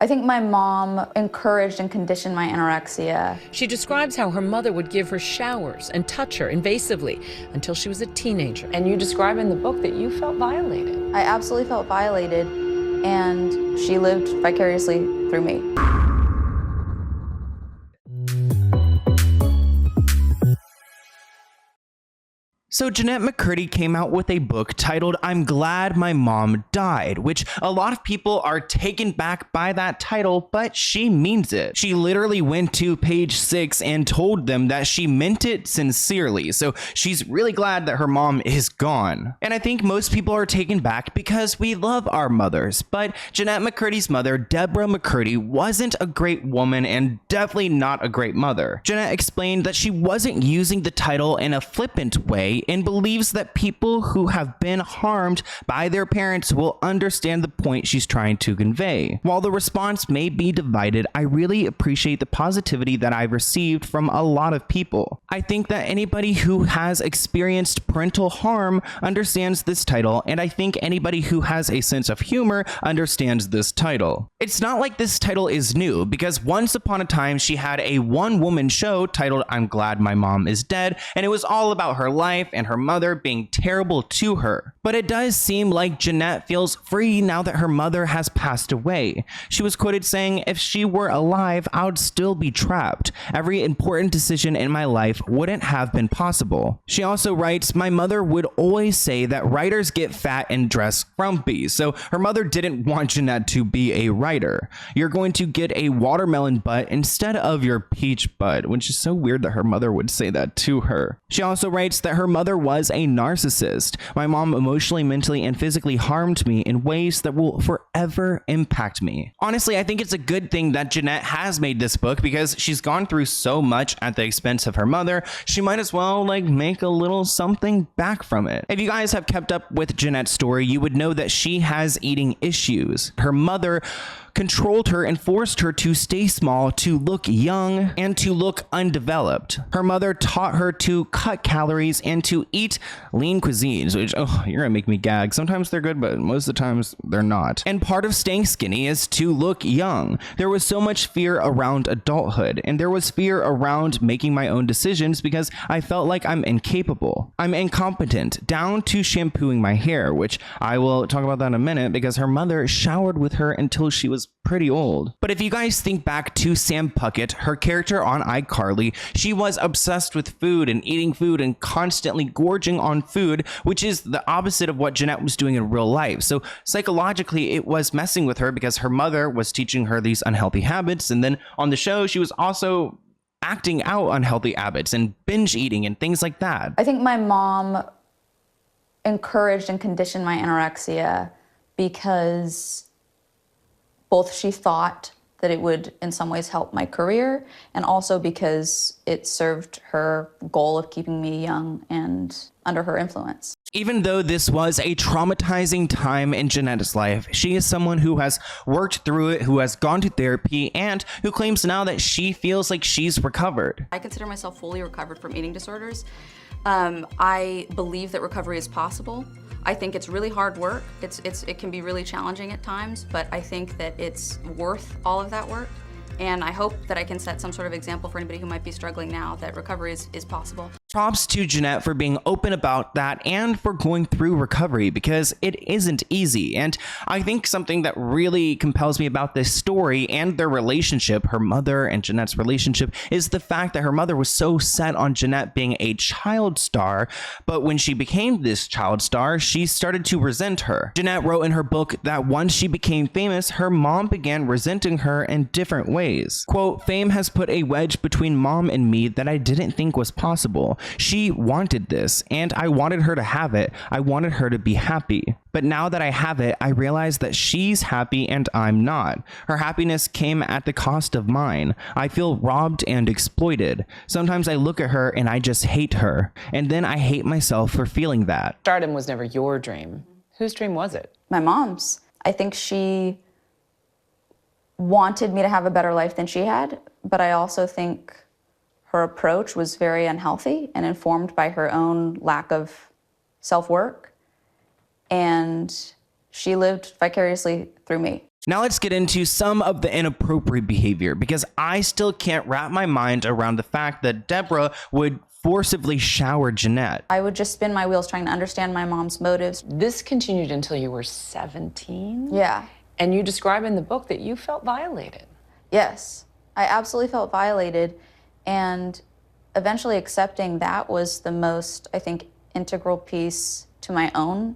I think my mom encouraged and conditioned my anorexia. She describes how her mother would give her showers and touch her invasively until she was a teenager. And you describe in the book that you felt violated. I absolutely felt violated, and she lived vicariously through me. So Jennette McCurdy came out with a book titled I'm Glad My Mom Died, which a lot of people are taken back by that title, but she means it. She literally went to page 6 and told them that she meant it sincerely. So she's really glad that her mom is gone. And I think most people are taken back because we love our mothers, but Jennette McCurdy's mother, Deborah McCurdy, wasn't a great woman and definitely not a great mother. Jennette explained that she wasn't using the title in a flippant way and believes that people who have been harmed by their parents will understand the point she's trying to convey. While the response may be divided, I really appreciate the positivity that I've received from a lot of people. I think that anybody who has experienced parental harm understands this title, and I think anybody who has a sense of humor understands this title. It's not like this title is new, because once upon a time she had a one-woman show titled I'm Glad My Mom Is Dead, and it was all about her life and her mother being terrible to her. But it does seem like Jennette feels free now that her mother has passed away. She was quoted saying, "If she were alive, I would still be trapped. Every important decision in my life wouldn't have been possible." She also writes, "My mother would always say that writers get fat and dress frumpy." So her mother didn't want Jennette to be a writer. You're going to get a watermelon butt instead of your peach butt, which is so weird that her mother would say that to her. She also writes that her mother was a narcissist. "My mom emotionally, mentally, and physically harmed me in ways that will forever impact me." Honestly, I think it's a good thing that Jennette has made this book because she's gone through so much at the expense of her mother. She might as well make a little something back from it. If you guys have kept up with Jennette's story, you would know that she has eating issues. Her mother controlled her and forced her to stay small, to look young, and to look undeveloped. Her mother taught her to cut calories and to eat lean cuisines, which, oh, you're gonna make me gag. Sometimes they're good, but most of the times they're not. And part of staying skinny is to look young. There was so much fear around adulthood, and there was fear around making my own decisions because I felt like I'm incapable. I'm incompetent, down to shampooing my hair, which I will talk about that in a minute because her mother showered with her until she was pretty old. But if you guys think back to Sam Puckett, her character on iCarly, she was obsessed with food and eating food and constantly gorging on food, which is the opposite of what Jennette was doing in real life. So psychologically, it was messing with her because her mother was teaching her these unhealthy habits. And then on the show, she was also acting out unhealthy habits and binge eating and things like that. I think my mom encouraged and conditioned my anorexia because both she thought that it would in some ways help my career, and also because it served her goal of keeping me young and under her influence. Even though this was a traumatizing time in Jennette's life, she is someone who has worked through it, who has gone to therapy, and who claims now that she feels like she's recovered. I consider myself fully recovered from eating disorders. I believe that recovery is possible. I think it's really hard work. It can be really challenging at times, but I think that it's worth all of that work. And I hope that I can set some sort of example for anybody who might be struggling now that recovery is possible. Props to Jennette for being open about that and for going through recovery because it isn't easy. And I think something that really compels me about this story and their relationship, her mother and Jennette's relationship, is the fact that her mother was so set on Jennette being a child star, but when she became this child star, she started to resent her. Jennette wrote in her book that once she became famous, her mom began resenting her in different ways. Quote, "Fame has put a wedge between mom and me that I didn't think was possible. She wanted this, and I wanted her to have it. I wanted her to be happy. But now that I have it, I realize that she's happy and I'm not. Her happiness came at the cost of mine. I feel robbed and exploited. Sometimes I look at her and I just hate her. And then I hate myself for feeling that." Stardom was never your dream. Whose dream was it? My mom's. I think she wanted me to have a better life than she had, but I also think her approach was very unhealthy and informed by her own lack of self-work, and she lived vicariously through me. Now let's get into some of the inappropriate behavior, because I still can't wrap my mind around the fact that Deborah would forcibly shower Jennette. I would just spin my wheels trying to understand my mom's motives. This continued until you were 17? Yeah. And you describe in the book that you felt violated. Yes, I absolutely felt violated, and eventually accepting that was the most, I think, integral piece to my own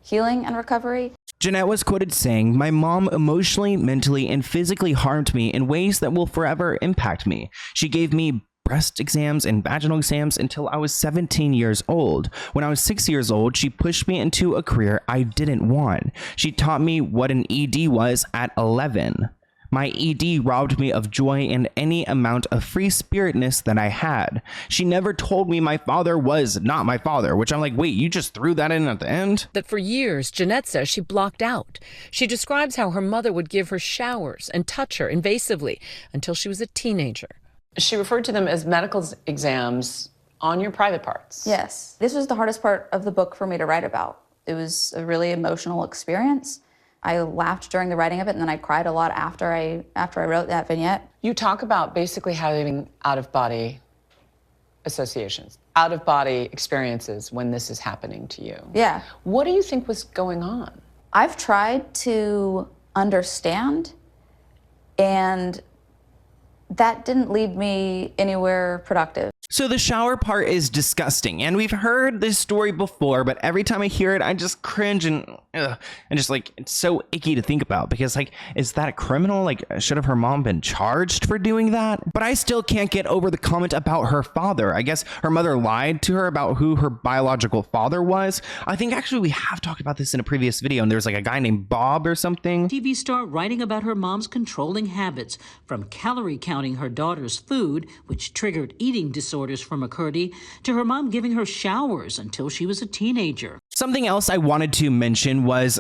healing and recovery. Jennette was quoted saying, "My mom emotionally, mentally, and physically harmed me in ways that will forever impact me. She gave me breast exams and vaginal exams until I was 17 years old. When I was 6 years old, she pushed me into a career I didn't want. She taught me what an ED was at 11. My ED robbed me of joy and any amount of free spiritness that I had. She never told me my father was not my father," which I'm like, wait, you just threw that in at the end? That for years, Jennette says she blocked out. She describes how her mother would give her showers and touch her invasively until she was a teenager. She referred to them as medical exams on your private parts. Yes, this was the hardest part of the book for me to write about. It was a really emotional experience. I laughed during the writing of it, and then I cried a lot after I wrote that vignette. You talk about basically having out-of-body associations, out-of-body experiences when this is happening to you. Yeah. What do you think was going on? I've tried to understand, and that didn't lead me anywhere productive. So the shower part is disgusting, and we've heard this story before, but every time I hear it, I just cringe and just like, it's so icky to think about, because like, is that a criminal? Like, should have her mom been charged for doing that? But I still can't get over the comment about her father. I guess her mother lied to her about who her biological father was. I think actually we have talked about this in a previous video, and there's like a guy named Bob or something. TV star writing about her mom's controlling habits, from calorie counting her daughter's food, which triggered eating disorders for McCurdy, to her mom giving her showers until she was a teenager. Something else I wanted to mention was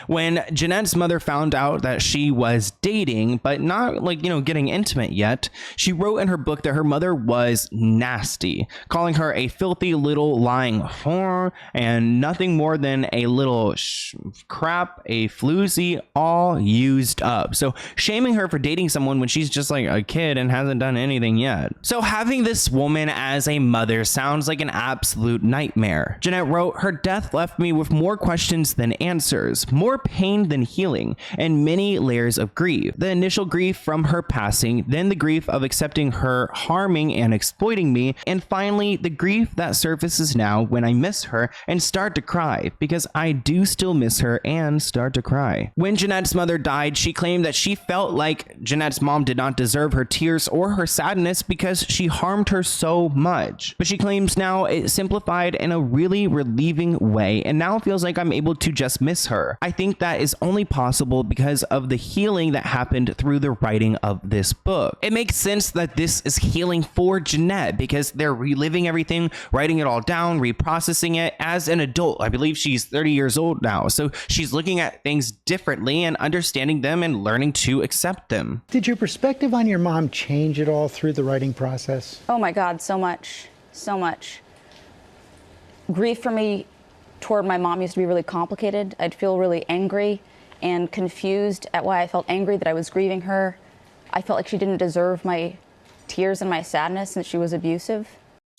when Jennette's mother found out that she was dating, but not like, getting intimate yet, she wrote in her book that her mother was nasty, calling her a filthy little lying whore and nothing more than a little crap, a floozy, all used up. So shaming her for dating someone when she's just like a kid and hasn't done anything yet. So having this woman as a mother sounds like an absolute nightmare. Jennette wrote, "Her death left me with more questions than answers, more pain than healing, and many layers of grief. The initial grief from her passing, then the grief of accepting her harming and exploiting me, and finally the grief that surfaces now when I miss her and start to cry, because I do still miss her and start to cry." When Jennette's mother died, she claimed that she felt like Jennette's mom did not deserve her tears or her sadness because she harmed her so much. But she claims now it simplified in a really relieving way, and now feels like I'm able to just miss her. I think that is only possible because of the healing that happened through the writing of this book. It makes sense that this is healing for Jennette because they're reliving everything, writing it all down, reprocessing it as an adult. I believe she's 30 years old now, so she's looking at things differently and understanding them and learning to accept them. Did your perspective on your mom change at all through the writing process? Oh my God, so much, so much. Grief for me toward my mom used to be really complicated. I'd feel really angry and confused at why I felt angry that I was grieving her. I felt like she didn't deserve my tears and my sadness since she was abusive.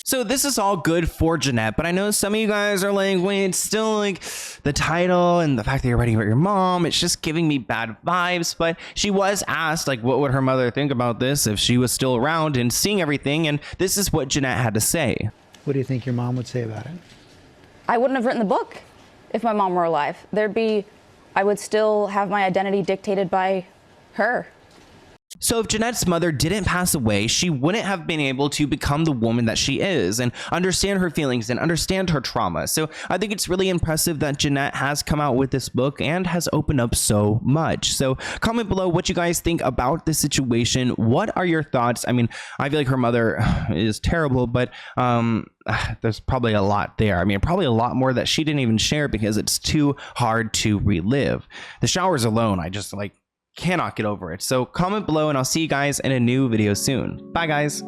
So this is all good for Jennette, but I know some of you guys are like, wait, it's still like the title and the fact that you're writing about your mom, it's just giving me bad vibes. But she was asked, like, what would her mother think about this if she was still around and seeing everything? And this is what Jennette had to say. What do you think your mom would say about it? I wouldn't have written the book if my mom were alive. I would still have my identity dictated by her. So if Jennette's mother didn't pass away, she wouldn't have been able to become the woman that she is and understand her feelings and understand her trauma. So I think it's really impressive that Jennette has come out with this book and has opened up so much. So comment below what you guys think about this situation. What are your thoughts? I mean, I feel like her mother is terrible, but there's probably a lot there. I mean, probably a lot more that she didn't even share because it's too hard to relive. The showers alone, I just cannot get over it. So comment below and I'll see you guys in a new video soon. Bye guys.